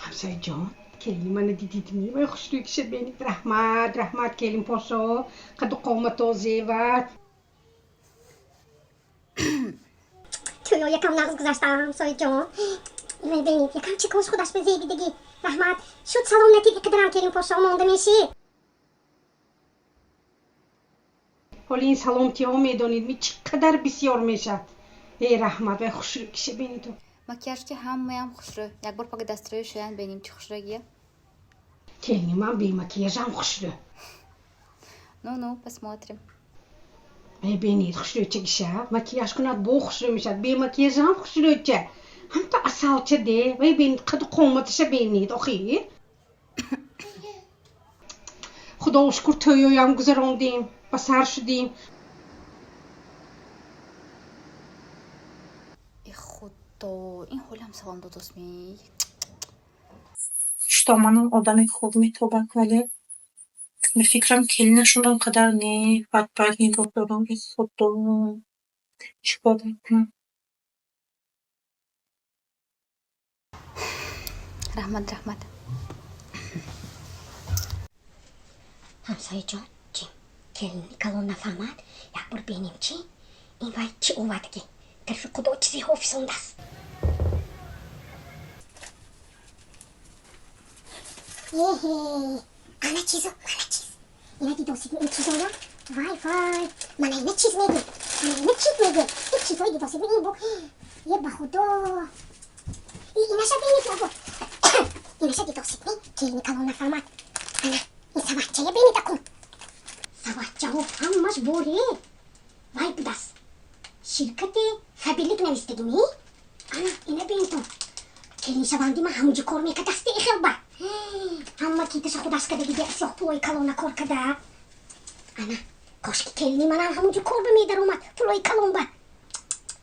همسایه‌جان کلی من دیدیدمی و خوشروی کشه بینید رحمت کلیم پاشا قد قامت و زیوت توی یکم نغز گذاشتم همسایه جان ببینید یکم چیکوش خودش به زیبیدگی رحمت شد سلام نتیگه قدرم کلیم پاشا مانده میشی حالا این سلامتی ها میدانید می چقدر بسیار میشد ای رحمت و خوشروی کشه بینید макияж که همه خوشرو یک بار پاک دستروی شاید ببینیم چه خوشرویه کلی من بی مکیاژم خوشروی نو پس смотрим ببینید خوشروی چه کشه مکیاژ کند بو خوشروی میشد بی مکیاژم خوشروی چه هم تا اصل چه ده ببینید قد قامتش بینید آخی خدا شکر تویویم گذراندیم و سر شدیم ای خدا این حالم سلام داداست می Что манам одами خوب میتوبک ولی به فکرم کلینشون قدر نه بد نگاه دارم ای خدا چیکار کنم رحمت همسایه جان چی؟ کلینی کلون نفهمد یک بار بینیم چی؟ این وای چی اومدگی طرف خدا چیزی حافظونده است انا چیز اینا دیدوسید این چیزا یا وای من اینه چیز میگی این چیزایی دیدوسید این بو یه به خدا اینا شد بینید یا بو اینا شد دیدوسید می کلینی کلون نفهمد انا این سوچه بینید اکن سوچه ها همش بوری وای بودست شرکت فبیلیت نویستگی می انا اینا بینید کلین شواندی من همونجا کار میکرد دسته ای خیلی با همه کیتش خودش کده دیگه اسیاه پلوی کلون کار کده انا کاش که کلینی من همونجا کار بمیدر اومد پلوی کلون با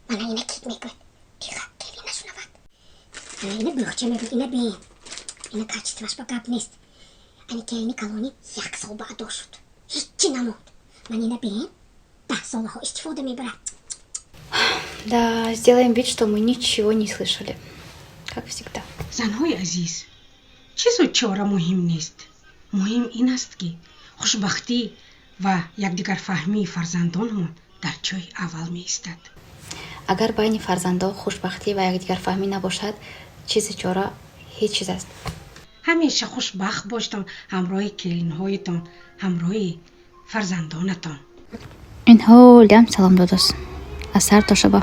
من اینه کیت میگوید دیگه کلینه شنود انا اینه بلوخچه میگوید اینه بین اینه کارچیتوش با قبل نیست انا کلینی کلونی 1 سال بعد شد هیچی نمود من اینه بین 10 سال ها استفاده میبرد Да, сделаем вид, что мы ничего не слышали. Как всегда. زنهای عزیز چیز و چاره مهم نیست مهم این است که خوشبختی و یکدیگر فهمی فرزندانمان در جای اول می ایستد اگر بین فرزندان خوشبختی و یکدیگر فهمی نباشد چیز چاره هیچ چیز است همیشه خوشبخت باشتان همراه کلینهایتان همراه فرزندانتان این حالم سلام داداست از سر تا شبه